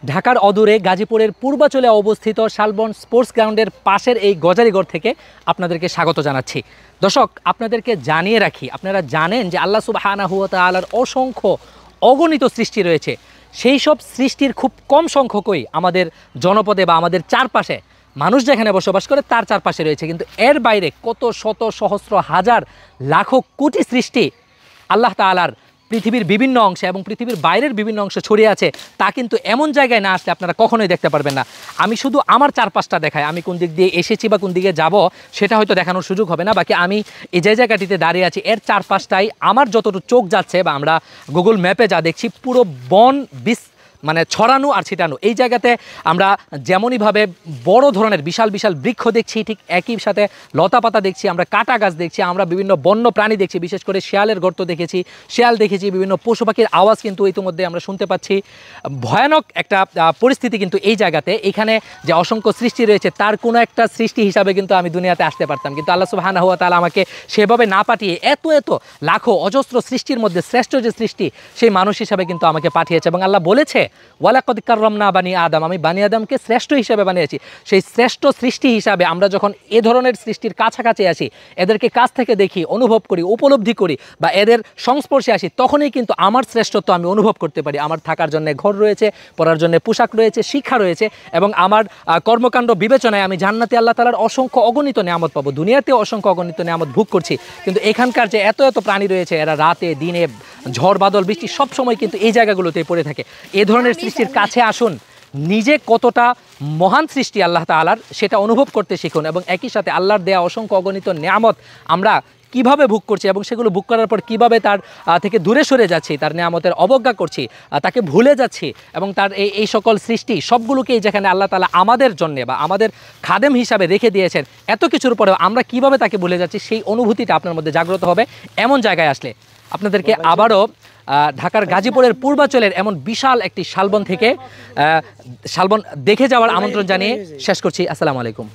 ঢাকার অদূরে গাজীপুরের পূর্বাচলে অবস্থিত শালবন স্পোর্টস গ্রাউন্ডের পাশের এই গজারিঘর থেকে আপনাদেরকে স্বাগত জানাচ্ছি। দর্শক, আপনাদেরকে জানিয়ে রাখি, আপনারা জানেন যে আল্লাহ সুবহানাহু ওয়া তাআলার অসংখ্য অগণিত সৃষ্টি রয়েছে। সেই সব সৃষ্টির খুব কম সংখ্যকই আমাদের জনপদে বা আমাদের চারপাশে মানুষ যেখানে বসবাস করে তার চারপাশে রয়েছে, কিন্তু এর বাইরে কত শত সহস্র হাজার লাখো কোটি সৃষ্টি আল্লাহ তাআলার পৃথিবীর বিভিন্ন অংশে এবং পৃথিবীর বাইরের বিভিন্ন অংশে ছড়িয়ে আছে। তা কিন্তু এমন জায়গায় না আসলে আপনারা কখনোই দেখতে পারবেন না। আমি শুধু আমার চারপাশটা দেখাই, আমি কোন দিক দিয়ে এসেছি বা কোন দিকে যাব সেটা হয়তো দেখানোর সুযোগ হবে না। বাকি আমি এই যে জায়গাটিতে দাঁড়িয়ে আছি এর চারপাশটাই আমার যতটুকু চোখ যাচ্ছে বা আমরা গুগল ম্যাপে যা দেখছি পুরো বন মানে ছড়ানো আর ছিটানো। এই জায়গাতে আমরা যেমনইভাবে বড় ধরনের বিশাল বিশাল বৃক্ষ দেখছি, ঠিক একই সাথে লতা পাতা দেখছি, আমরা কাটা গাছ দেখছি, আমরা বিভিন্ন বন্য প্রাণী দেখছি, বিশেষ করে শেয়ালের গর্ত দেখেছি, শেয়াল দেখেছি, বিভিন্ন পশু পাখির আওয়াজ কিন্তু ইতিমধ্যে আমরা শুনতে পাচ্ছি। ভয়ানক একটা পরিস্থিতি কিন্তু এই জায়গাতে। এখানে যে অসংখ্য সৃষ্টি রয়েছে তার কোনো একটা সৃষ্টি হিসাবে কিন্তু আমি দুনিয়াতে আসতে পারতাম, কিন্তু আল্লাহ সুবহানাহু ওয়া তাআলা আমাকে সেভাবে না পাঠিয়ে এত লাখো অজস্র সৃষ্টির মধ্যে শ্রেষ্ঠ যে সৃষ্টি সেই মানুষ হিসাবে কিন্তু আমাকে পাঠিয়েছে। এবং আল্লাহ বলেছে, ওয়ালাকাদ কাররামনা বানি আদম, আমি বানি আদমকে শ্রেষ্ঠ হিসাবে বানিয়েছি। সেই শ্রেষ্ঠ সৃষ্টি হিসাবে আমরা যখন এ ধরনের সৃষ্টির কাছাকাছি আসি, এদেরকে কাছ থেকে দেখি, অনুভব করি, উপলব্ধি করি বা এদের সংস্পর্শে আসি, তখনই কিন্তু আমার শ্রেষ্ঠত্ব আমি অনুভব করতে পারি। আমার থাকার জন্য ঘর রয়েছে, পড়ার জন্য পোশাক রয়েছে, শিক্ষা রয়েছে এবং আমার কর্মকাণ্ড বিবেচনায় আমি জান্নাতে আল্লাহ তাআলার অসংখ্য অগণিত নিয়ামত পাবো। দুনিয়াতেও অসংখ্য অগণিত নিয়ামত ভোগ করছি, কিন্তু এখানকার যে এত প্রাণী রয়েছে এরা রাতে দিনে ঝড় বাদল বৃষ্টি সব সময় কিন্তু এই জায়গাগুলোতেই পড়ে থাকে। এ ধরনের সৃষ্টির কাছে আসুন, নিজে কতটা মহান সৃষ্টি আল্লাহ তাআলার সেটা অনুভব করতে শিখুন এবং একই সাথে আল্লাহর দেয়া অসংখ্য অগণিত নিয়ামত আমরা কিভাবে ভোগ করছি এবং সেগুলো ভোগ করার পর কিভাবে তার থেকে দূরে সরে যাচ্ছি, তার নিয়ামতের অবজ্ঞা করছি, তাকে ভুলে যাচ্ছি এবং তার এই সকল সৃষ্টি সবগুলোকেই যেখানে আল্লাহ তাআলা আমাদের জন্যে বা আমাদের খাদেম হিসাবে রেখে দিয়েছেন, এত কিছুর পরেও আমরা কিভাবে তাকে ভুলে যাচ্ছি সেই অনুভূতিটা আপনার মধ্যে জাগ্রত হবে এমন জায়গায় আসলে। আপনাদেরকে আবারও ঢাকার গাজীপুরের পূর্বাচলের এমন বিশাল একটি শালবন থেকে শালবন দেখে যাওয়ার আমন্ত্রণ জানিয়ে শেষ করছি। আসসালামু আলাইকুম।